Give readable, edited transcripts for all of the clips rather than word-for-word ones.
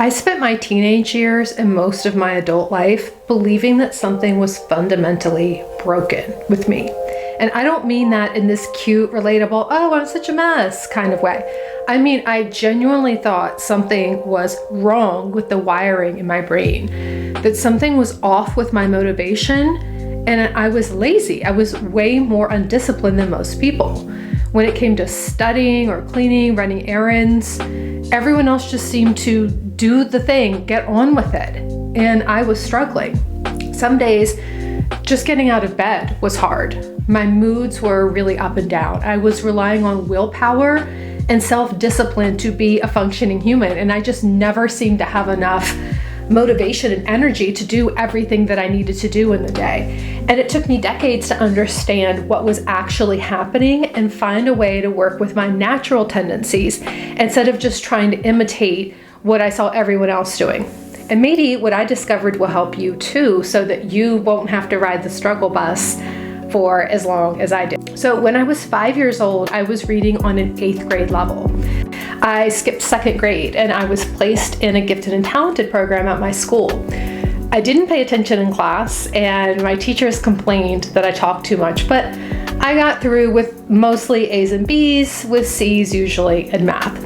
I spent my teenage years and most of my adult life believing that something was fundamentally broken with me. And I don't mean that in this cute, relatable, oh, I'm such a mess kind of way. I mean, I genuinely thought something was wrong with the wiring in my brain, that something was off with my motivation, and I was lazy. I was way more undisciplined than most people. When it came to studying or cleaning, running errands, everyone else just seemed to do the thing, get on with it. And I was struggling. Some days, just getting out of bed was hard. My moods were really up and down. I was relying on willpower and self-discipline to be a functioning human. And I just never seemed to have enough motivation and energy to do everything that I needed to do in the day. And it took me decades to understand what was actually happening and find a way to work with my natural tendencies instead of just trying to imitate what I saw everyone else doing. And maybe what I discovered will help you too, so that you won't have to ride the struggle bus for as long as I did. So when I was 5 years old, I was reading on an 8th grade level. I skipped 2nd grade and I was placed in a gifted and talented program at my school. I didn't pay attention in class and my teachers complained that I talked too much, but I got through with mostly A's and B's, with C's usually in math.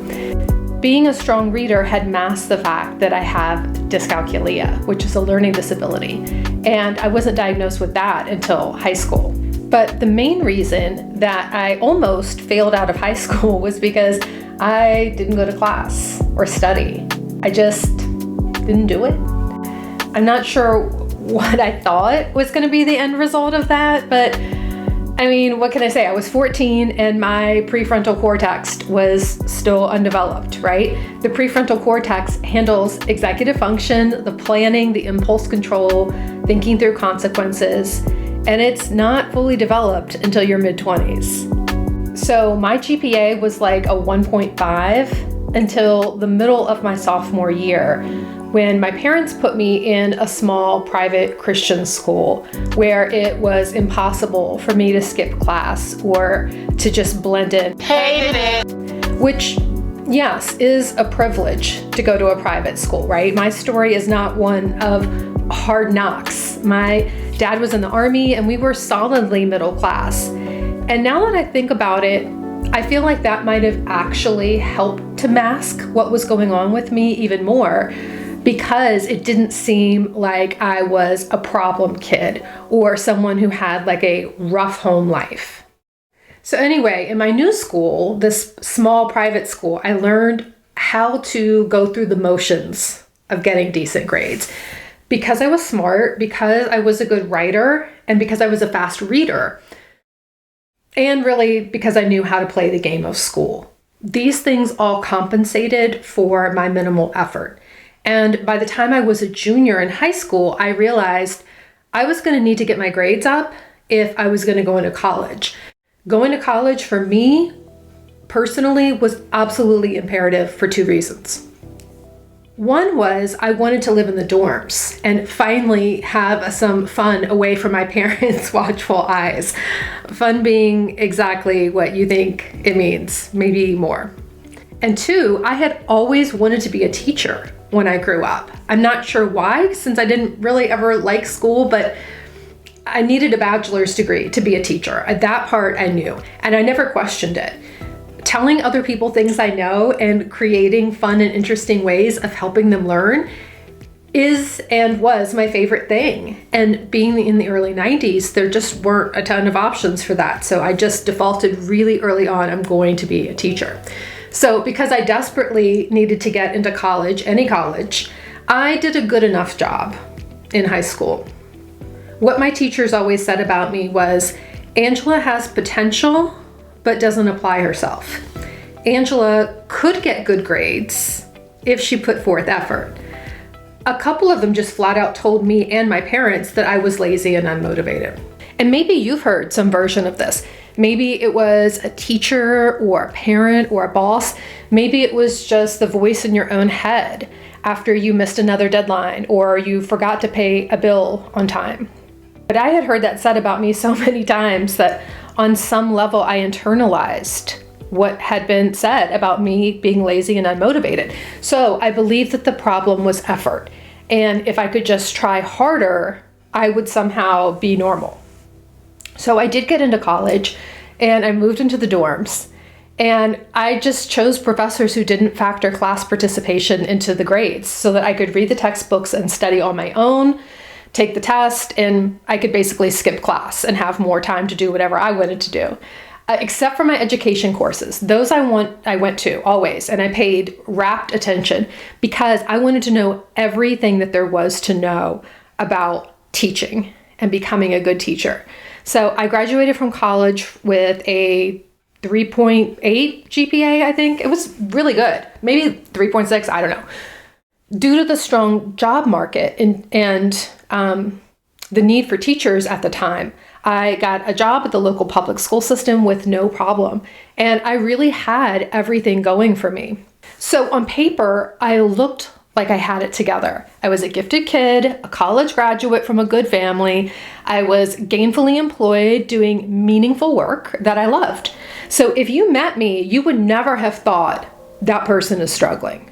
Being a strong reader had masked the fact that I have dyscalculia, which is a learning disability, and I wasn't diagnosed with that until high school. But the main reason that I almost failed out of high school was because I didn't go to class or study. I just didn't do it. I'm not sure what I thought was going to be the end result of that, but I mean, what can I say? I was 14 and my prefrontal cortex was still undeveloped, right? The prefrontal cortex handles executive function, the planning, the impulse control, thinking through consequences, and it's not fully developed until your mid-20s. So my GPA was like a 1.5 until the middle of my sophomore year, when my parents put me in a small private Christian school where it was impossible for me to skip class or to just blend in. Hated it. Which, yes, is a privilege to go to a private school, right? My story is not one of hard knocks. My dad was in the Army and we were solidly middle class. And now that I think about it, I feel like that might have actually helped to mask what was going on with me even more, because it didn't seem like I was a problem kid or someone who had like a rough home life. So anyway, in my new school, this small private school, I learned how to go through the motions of getting decent grades. Because I was smart, because I was a good writer, and because I was a fast reader. And really because I knew how to play the game of school. These things all compensated for my minimal effort. And by the time I was a junior in high school, I realized I was going to need to get my grades up if I was going to go into college. Going to college for me, personally, was absolutely imperative for 2 reasons. One was I wanted to live in the dorms and finally have some fun away from my parents' watchful eyes. Fun being exactly what you think it means, maybe more. And 2, I had always wanted to be a teacher when I grew up. I'm not sure why, since I didn't really ever like school, but I needed a bachelor's degree to be a teacher. That part I knew, and I never questioned it. Telling other people things I know and creating fun and interesting ways of helping them learn is and was my favorite thing. And being in the early 90s, there just weren't a ton of options for that. So I just defaulted really early on, I'm going to be a teacher. So because I desperately needed to get into college, any college, I did a good enough job in high school. What my teachers always said about me was, Angela has potential, but doesn't apply herself. Angela could get good grades if she put forth effort. A couple of them just flat out told me and my parents that I was lazy and unmotivated. And maybe you've heard some version of this. Maybe it was a teacher or a parent or a boss. Maybe it was just the voice in your own head after you missed another deadline or you forgot to pay a bill on time. But I had heard that said about me so many times that on some level I internalized what had been said about me being lazy and unmotivated. So I believed that the problem was effort. And if I could just try harder, I would somehow be normal. So I did get into college and I moved into the dorms. And I just chose professors who didn't factor class participation into the grades so that I could read the textbooks and study on my own, take the test, and I could basically skip class and have more time to do whatever I wanted to do. Except for my education courses. Those I went to always, and I paid rapt attention because I wanted to know everything that there was to know about teaching and becoming a good teacher. So I graduated from college with a 3.8 GPA, I think. It was really good. Maybe 3.6, I don't know. Due to the strong job market and the need for teachers at the time, I got a job at the local public school system with no problem. And I really had everything going for me. So on paper, I looked like I had it together. I was a gifted kid, a college graduate from a good family. I was gainfully employed doing meaningful work that I loved. So if you met me, you would never have thought that person is struggling.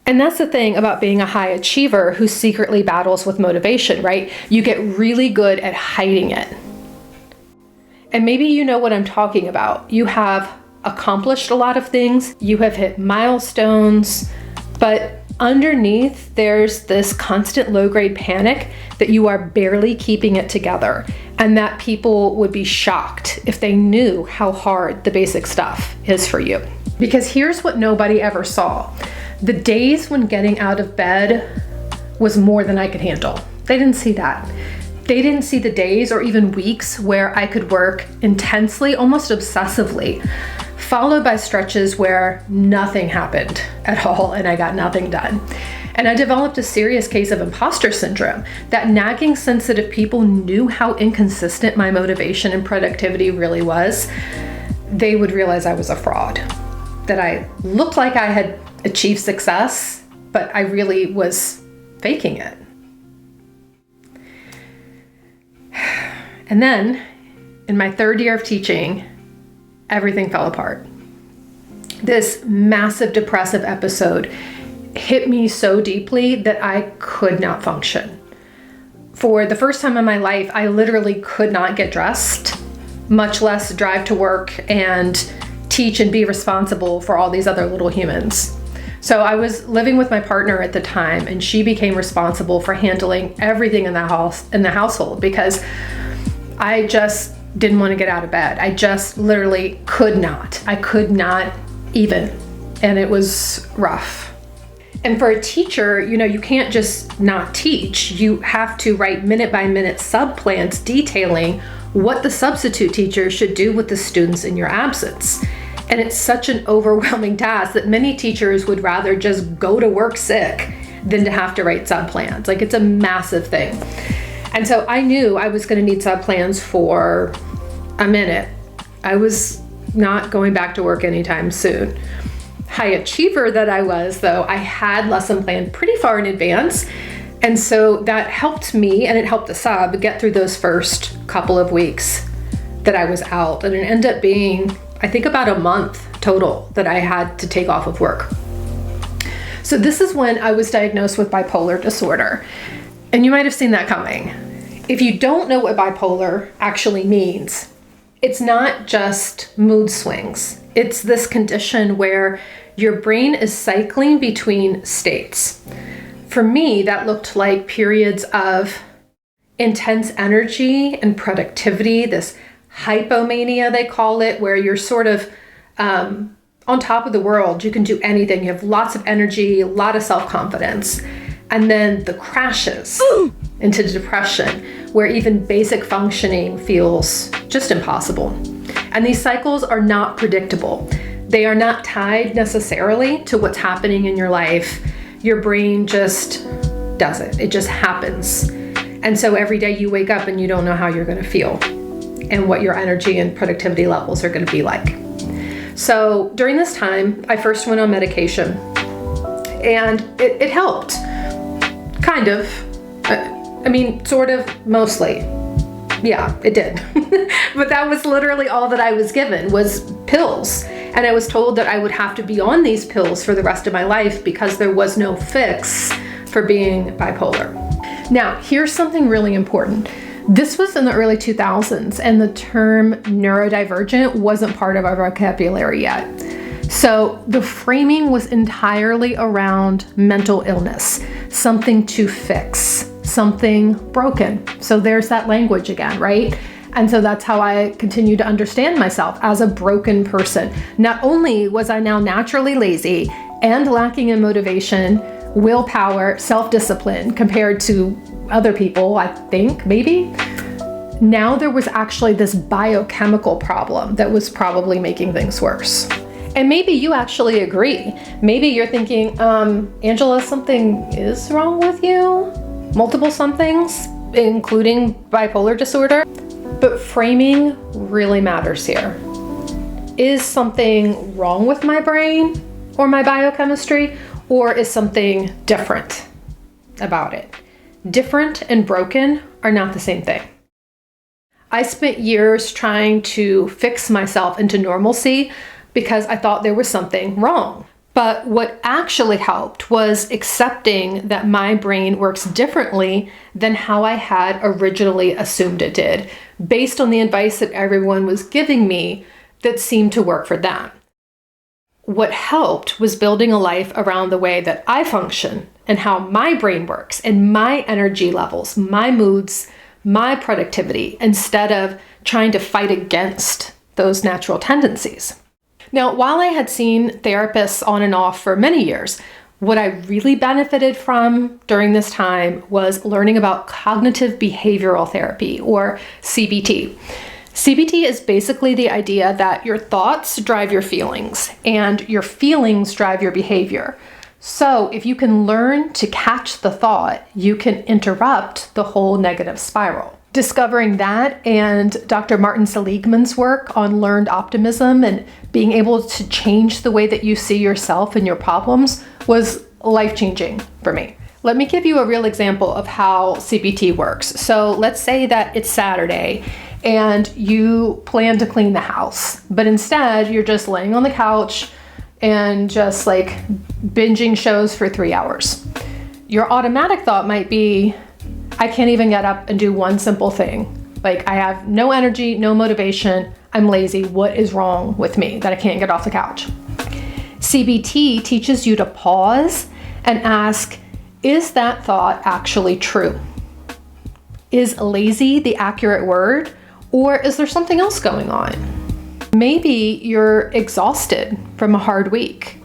And that's the thing about being a high achiever who secretly battles with motivation, right? You get really good at hiding it. And maybe you know what I'm talking about. You have accomplished a lot of things, you have hit milestones, but underneath there's this constant low-grade panic that you are barely keeping it together, and that people would be shocked if they knew how hard the basic stuff is for you. Because here's what nobody ever saw. The days when getting out of bed was more than I could handle. They didn't see that. They didn't see the days or even weeks where I could work intensely, almost obsessively, followed by stretches where nothing happened at all and I got nothing done. And I developed a serious case of imposter syndrome. That nagging sense that if people knew how inconsistent my motivation and productivity really was, they would realize I was a fraud. That I looked like I had achieved success, but I really was faking it. And then, in my third year of teaching, everything fell apart. This massive depressive episode hit me so deeply that I could not function. For the first time in my life, I literally could not get dressed, much less drive to work and teach and be responsible for all these other little humans. So I was living with my partner at the time, and she became responsible for handling everything in the household because I just didn't want to get out of bed. I just literally could not. I could not even. And it was rough. And for a teacher, you can't just not teach. You have to write minute-by-minute sub-plans detailing what the substitute teacher should do with the students in your absence. And it's such an overwhelming task that many teachers would rather just go to work sick than to have to write sub-plans. Like, it's a massive thing. And so I knew I was going to need sub-plans for a minute. I was not going back to work anytime soon. High achiever that I was, though, I had lesson planned pretty far in advance. And so that helped me, and it helped the sub get through those first couple of weeks that I was out. And it ended up being, I think, about a month total that I had to take off of work. So this is when I was diagnosed with bipolar disorder. And you might have seen that coming. If you don't know what bipolar actually means, it's not just mood swings. It's this condition where your brain is cycling between states. For me, that looked like periods of intense energy and productivity, this hypomania, they call it, where you're sort of on top of the world. You can do anything. You have lots of energy, a lot of self-confidence. And then the crashes into depression, where even basic functioning feels just impossible. And these cycles are not predictable. They are not tied necessarily to what's happening in your life. Your brain just does it. It just happens. And so every day you wake up and you don't know how you're going to feel and what your energy and productivity levels are going to be like. So during this time, I first went on medication, and it helped. Kind of. Sort of, mostly. Yeah, it did. But that was literally all that I was given, was pills. And I was told that I would have to be on these pills for the rest of my life because there was no fix for being bipolar. Now, here's something really important. This was in the early 2000s, and the term neurodivergent wasn't part of our vocabulary yet. So the framing was entirely around mental illness, something to fix, something broken. So there's that language again, right? And so that's how I continue to understand myself, as a broken person. Not only was I now naturally lazy and lacking in motivation, willpower, self-discipline compared to other people, I think, maybe. Now there was actually this biochemical problem that was probably making things worse. And maybe you actually agree. Maybe you're thinking, Angela, something is wrong with you? Multiple somethings, including bipolar disorder. But framing really matters here. Is something wrong with my brain or my biochemistry, or is something different about it? Different and broken are not the same thing. I spent years trying to fix myself into normalcy because I thought there was something wrong. But what actually helped was accepting that my brain works differently than how I had originally assumed it did, based on the advice that everyone was giving me that seemed to work for them. What helped was building a life around the way that I function and how my brain works and my energy levels, my moods, my productivity, instead of trying to fight against those natural tendencies. Now, while I had seen therapists on and off for many years, what I really benefited from during this time was learning about cognitive behavioral therapy, or CBT. CBT is basically the idea that your thoughts drive your feelings and your feelings drive your behavior. So if you can learn to catch the thought, you can interrupt the whole negative spiral. Discovering that and Dr. Martin Seligman's work on learned optimism and being able to change the way that you see yourself and your problems was life-changing for me. Let me give you a real example of how CBT works. So let's say that it's Saturday and you plan to clean the house, but instead you're just laying on the couch and just like binging shows for 3 hours. Your automatic thought might be, I can't even get up and do one simple thing. Like, I have no energy, no motivation, I'm lazy. What is wrong with me that I can't get off the couch? CBT teaches you to pause and ask, is that thought actually true? Is lazy the accurate word, or is there something else going on? Maybe you're exhausted from a hard week.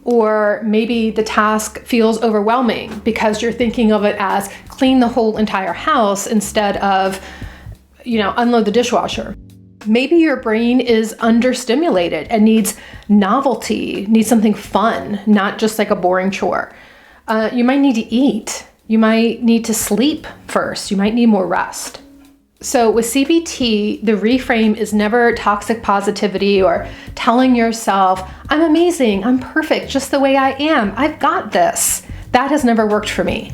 Or maybe the task feels overwhelming because you're thinking of it as clean the whole entire house instead of, unload the dishwasher. Maybe your brain is understimulated and needs novelty, needs something fun, not just like a boring chore. You might need to eat. You might need to sleep first. You might need more rest. So with CBT, the reframe is never toxic positivity or telling yourself, I'm amazing, I'm perfect, just the way I am, I've got this. That has never worked for me.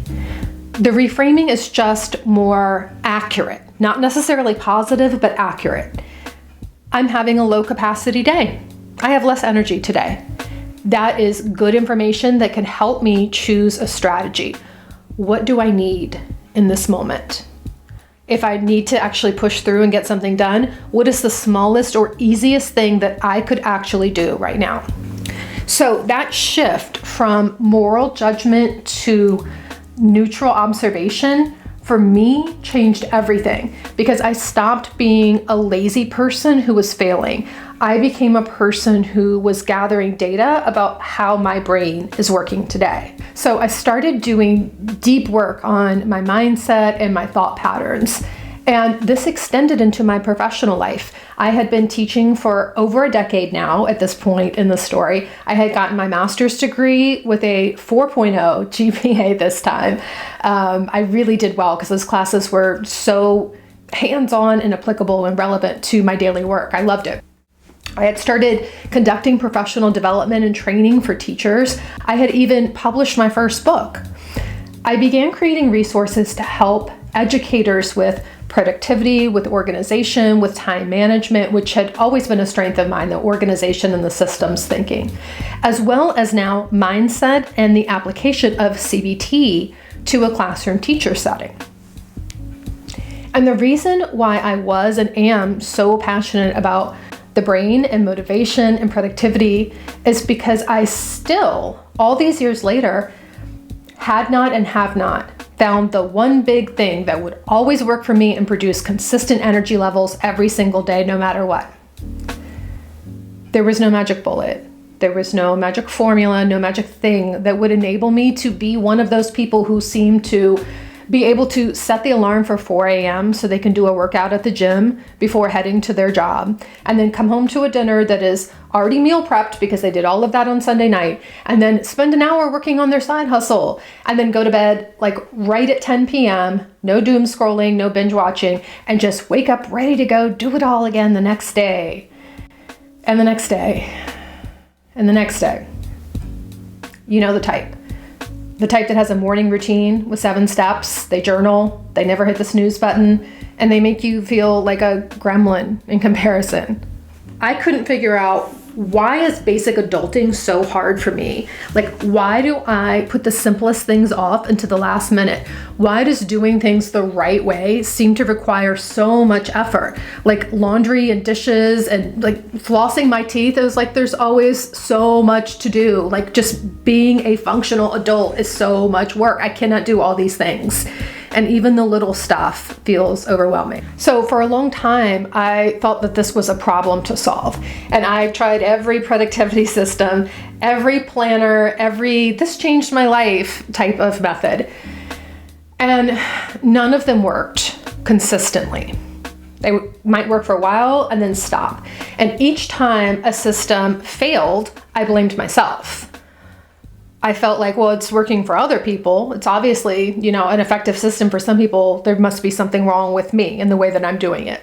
The reframing is just more accurate, not necessarily positive, but accurate. I'm having a low capacity day. I have less energy today. That is good information that can help me choose a strategy. What do I need in this moment? If I need to actually push through and get something done, what is the smallest or easiest thing that I could actually do right now? So that shift from moral judgment to neutral observation, for me, changed everything because I stopped being a lazy person who was failing. I became a person who was gathering data about how my brain is working today. So I started doing deep work on my mindset and my thought patterns. And this extended into my professional life. I had been teaching for over a decade now at this point in the story. I had gotten my master's degree with a 4.0 GPA this time. I really did well because those classes were so hands-on and applicable and relevant to my daily work. I loved it. I had started conducting professional development and training for teachers. I had even published my first book. I began creating resources to help educators with productivity, with organization, with time management, which had always been a strength of mine, the organization and the systems thinking, as well as now mindset and the application of CBT to a classroom teacher setting. And the reason why I was and am so passionate about the brain and motivation and productivity is because I still, all these years later, had not and have not found the one big thing that would always work for me and produce consistent energy levels every single day, no matter what. There was no magic bullet. There was no magic formula, no magic thing that would enable me to be one of those people who seem to be able to set the alarm for 4 a.m. so they can do a workout at the gym before heading to their job, and then come home to a dinner that is already meal prepped because they did all of that on Sunday night, and then spend an hour working on their side hustle, and then go to bed like right at 10 p.m., no doom scrolling, no binge watching, and just wake up ready to go do it all again the next day, and the next day, and the next day. You know the type. The type that has a morning routine with 7 steps, they journal, they never hit the snooze button, and they make you feel like a gremlin in comparison. I couldn't figure out, why is basic adulting so hard for me? Like, why do I put the simplest things off into the last minute? Why does doing things the right way seem to require so much effort? Like laundry and dishes and like flossing my teeth, it was like there's always so much to do. Like just being a functional adult is so much work. I cannot do all these things. And even the little stuff feels overwhelming. So for a long time, I thought that this was a problem to solve. And I tried every productivity system, every planner, this changed my life type of method. And none of them worked consistently. They might work for a while and then stop. And each time a system failed, I blamed myself. I felt like, well, it's working for other people. It's obviously, an effective system for some people. There must be something wrong with me in the way that I'm doing it.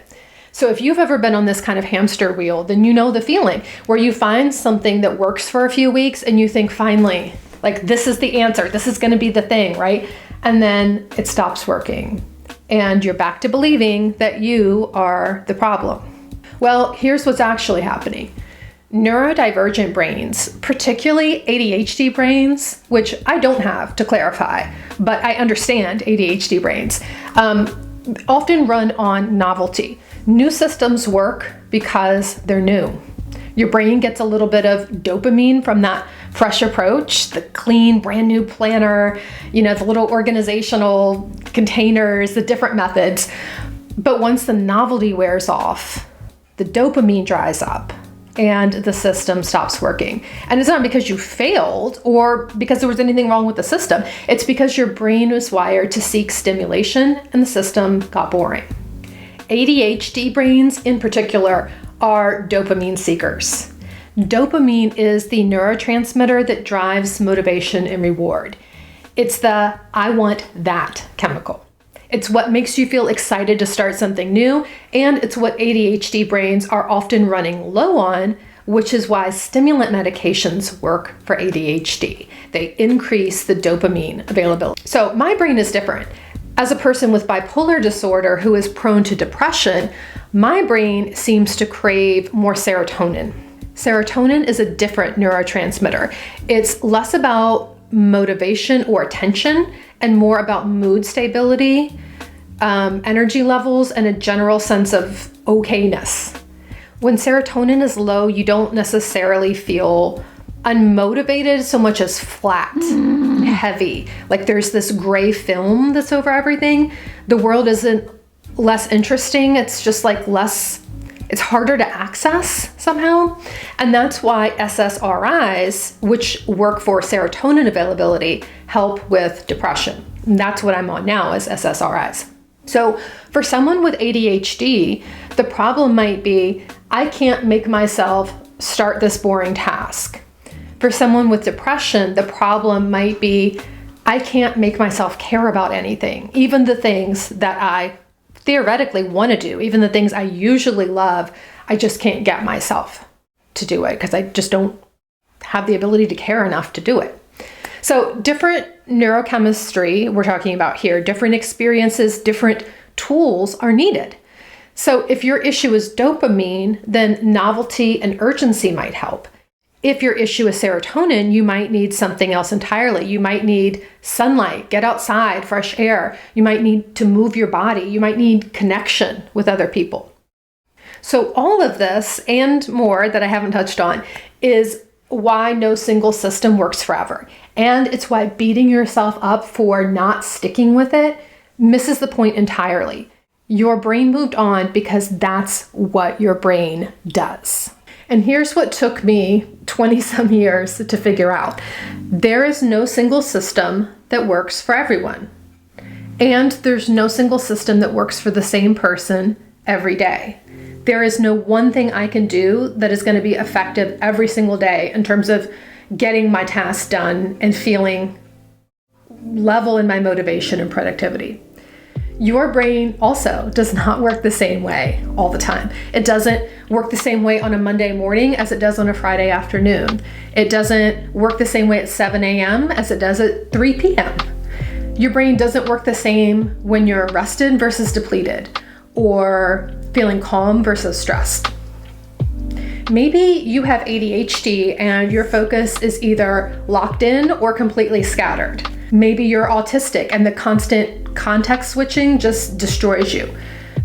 So if you've ever been on this kind of hamster wheel, then you know the feeling where you find something that works for a few weeks and you think, finally, like this is the answer. This is going to be the thing, right? And then it stops working and you're back to believing that you are the problem. Well, here's what's actually happening. Neurodivergent brains, particularly ADHD brains, which I don't have to clarify, but I understand ADHD brains, often run on novelty. New systems work because they're new. Your brain gets a little bit of dopamine from that fresh approach, the clean, brand new planner, the little organizational containers, the different methods. But once the novelty wears off, the dopamine dries up and the system stops working. And it's not because you failed or because there was anything wrong with the system. It's because your brain was wired to seek stimulation and the system got boring. ADHD brains in particular are dopamine seekers. Dopamine is the neurotransmitter that drives motivation and reward. It's the I want that chemical. It's what makes you feel excited to start something new, and it's what ADHD brains are often running low on, which is why stimulant medications work for ADHD. They increase the dopamine availability. So my brain is different. As a person with bipolar disorder who is prone to depression, my brain seems to crave more serotonin. Serotonin is a different neurotransmitter. It's less about motivation or attention and more about mood stability, energy levels, and a general sense of okayness. When serotonin is low, you don't necessarily feel unmotivated so much as flat and heavy. Like there's this gray film that's over everything. The world isn't less interesting. It's just like it's harder to access somehow. And that's why SSRIs, which work for serotonin availability, help with depression. And that's what I'm on now is SSRIs. So for someone with ADHD, the problem might be, I can't make myself start this boring task. For someone with depression, the problem might be, I can't make myself care about anything, even the things that I theoretically want to do, even the things I usually love, I just can't get myself to do it because I just don't have the ability to care enough to do it. So different neurochemistry we're talking about here, different experiences, different tools are needed. So if your issue is dopamine, then novelty and urgency might help. If your issue is serotonin, you might need something else entirely. You might need sunlight, get outside, fresh air. You might need to move your body. You might need connection with other people. So all of this and more that I haven't touched on is why no single system works forever. And it's why beating yourself up for not sticking with it misses the point entirely. Your brain moved on because that's what your brain does. And here's what took me 20 some years to figure out. There is no single system that works for everyone. And there's no single system that works for the same person every day. There is no one thing I can do that is going to be effective every single day in terms of getting my tasks done and feeling level in my motivation and productivity. Your brain also does not work the same way all the time. It doesn't work the same way on a Monday morning as it does on a Friday afternoon. It doesn't work the same way at 7 a.m. as it does at 3 p.m. Your brain doesn't work the same when you're rested versus depleted, or feeling calm versus stressed. Maybe you have ADHD and your focus is either locked in or completely scattered. Maybe you're autistic and the constant context switching just destroys you.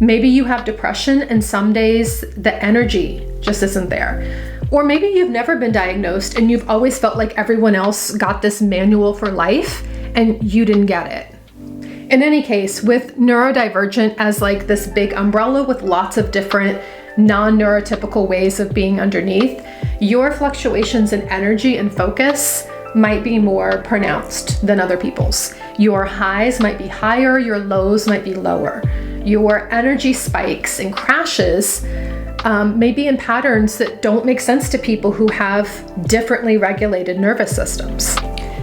Maybe you have depression and some days the energy just isn't there. Or maybe you've never been diagnosed and you've always felt like everyone else got this manual for life and you didn't get it. In any case, with neurodivergent as like this big umbrella with lots of different non-neurotypical ways of being underneath, your fluctuations in energy and focus might be more pronounced than other people's. Your highs might be higher, your lows might be lower. Your energy spikes and crashes may be in patterns that don't make sense to people who have differently regulated nervous systems.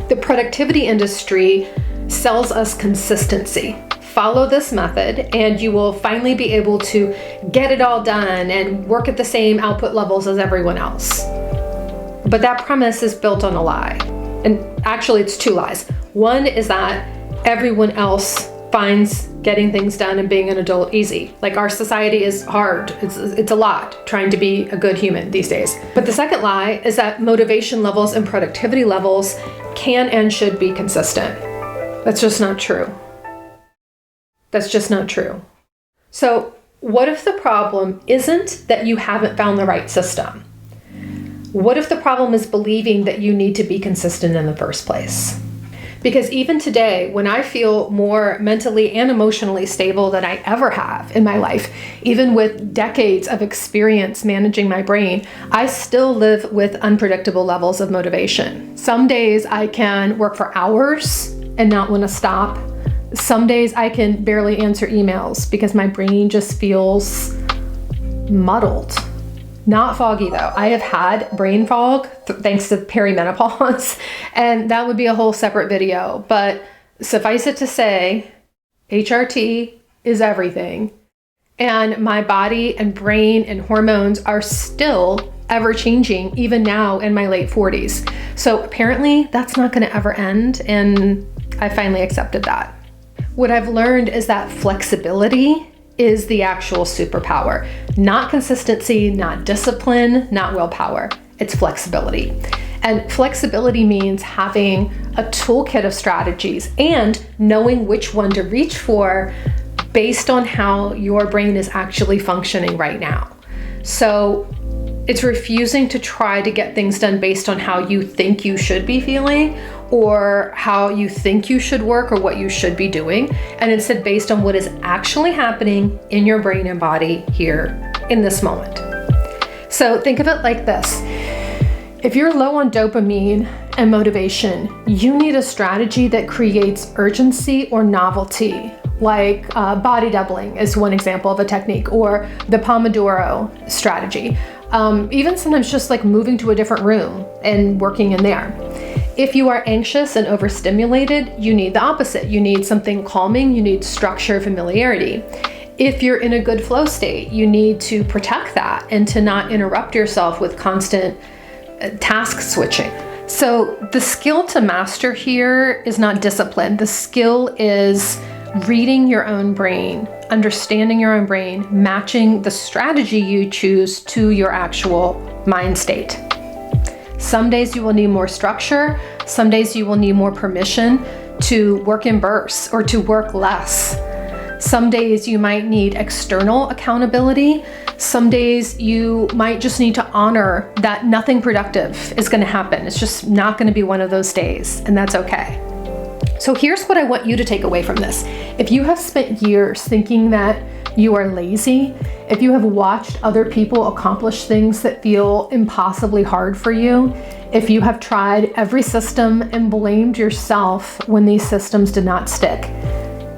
The productivity industry sells us consistency. Follow this method and you will finally be able to get it all done and work at the same output levels as everyone else. But that premise is built on a lie. And actually it's two lies. One is that everyone else finds getting things done and being an adult easy. Like our society is hard. It's a lot trying to be a good human these days. But the second lie is that motivation levels and productivity levels can and should be consistent. That's just not true. That's just not true. So what if the problem isn't that you haven't found the right system? What if the problem is believing that you need to be consistent in the first place? Because even today, when I feel more mentally and emotionally stable than I ever have in my life, even with decades of experience managing my brain, I still live with unpredictable levels of motivation. Some days I can work for hours and not want to stop. Some days I can barely answer emails because my brain just feels muddled. Not foggy though. I have had brain fog thanks to perimenopause, and that would be a whole separate video. But suffice it to say, HRT is everything. And my body and brain and hormones are still ever changing, even now in my late 40s. So apparently that's not going to ever end. And I finally accepted that. What I've learned is that flexibility is the actual superpower. Not consistency, not discipline, not willpower. It's flexibility. And flexibility means having a toolkit of strategies and knowing which one to reach for based on how your brain is actually functioning right now. So it's refusing to try to get things done based on how you think you should be feeling or how you think you should work or what you should be doing, and instead based on what is actually happening in your brain and body here in this moment. So think of it like this. If you're low on dopamine and motivation, you need a strategy that creates urgency or novelty, like body doubling is one example of a technique, or the Pomodoro strategy. Even sometimes just like moving to a different room and working in there. If you are anxious and overstimulated, you need the opposite. You need something calming, you need structure, familiarity. If you're in a good flow state, you need to protect that and to not interrupt yourself with constant task switching. So the skill to master here is not discipline. The skill is reading your own brain, understanding your own brain, matching the strategy you choose to your actual mind state. Some days you will need more structure. Some days you will need more permission to work in bursts or to work less. Some days you might need external accountability. Some days you might just need to honor that nothing productive is going to happen. It's just not going to be one of those days, and that's okay. So here's what I want you to take away from this. If you have spent years thinking that you are lazy, if you have watched other people accomplish things that feel impossibly hard for you, if you have tried every system and blamed yourself when these systems did not stick,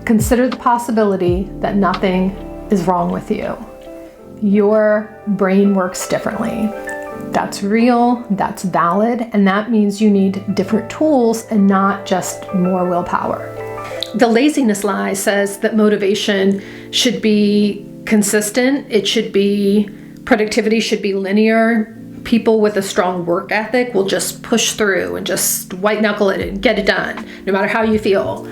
consider the possibility that nothing is wrong with you. Your brain works differently. That's real, that's valid, and that means you need different tools and not just more willpower. The laziness lie says that motivation should be consistent, productivity should be linear. People with a strong work ethic will just push through and just white knuckle it and get it done, no matter how you feel.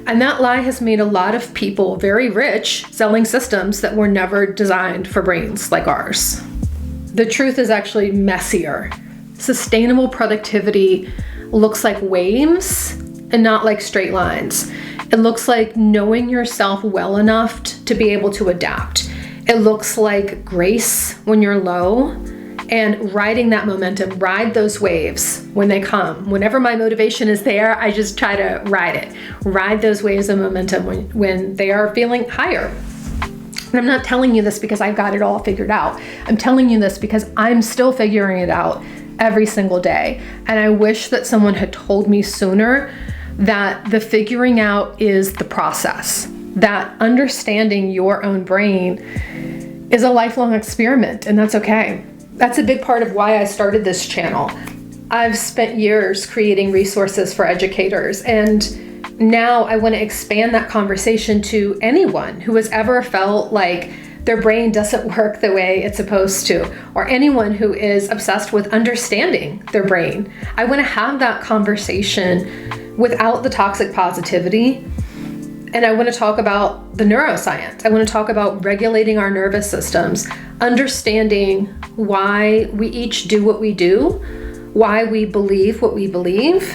And that lie has made a lot of people very rich selling systems that were never designed for brains like ours. The truth is actually messier. Sustainable productivity looks like waves and not like straight lines. It looks like knowing yourself well enough to be able to adapt. It looks like grace when you're low and riding that momentum, ride those waves when they come. Whenever my motivation is there, I just try to ride it. Ride those waves of momentum when they are feeling higher. And I'm not telling you this because I've got it all figured out. I'm telling you this because I'm still figuring it out every single day. And I wish that someone had told me sooner that the figuring out is the process, that understanding your own brain is a lifelong experiment, and that's okay. That's a big part of why I started this channel. I've spent years creating resources for educators, and now I want to expand that conversation to anyone who has ever felt like their brain doesn't work the way it's supposed to, or anyone who is obsessed with understanding their brain. I want to have that conversation without the toxic positivity. And I want to talk about the neuroscience. I want to talk about regulating our nervous systems, understanding why we each do what we do, why we believe what we believe,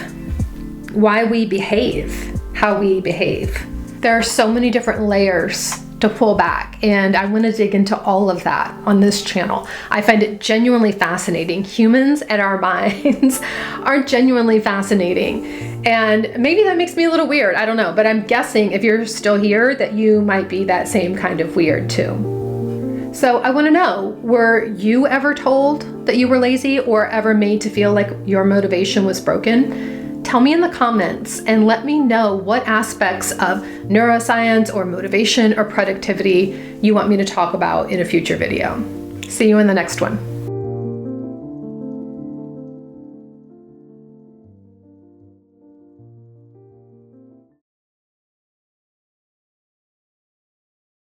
why we behave how we behave. There are so many different layers to pull back, and I want to dig into all of that on this channel. I find it genuinely fascinating. Humans and our minds are genuinely fascinating, and maybe that makes me a little weird, I don't know, but I'm guessing if you're still here that you might be that same kind of weird too. So I want to know, were you ever told that you were lazy or ever made to feel like your motivation was broken? Tell me in the comments and let me know what aspects of neuroscience or motivation or productivity you want me to talk about in a future video. See you in the next one.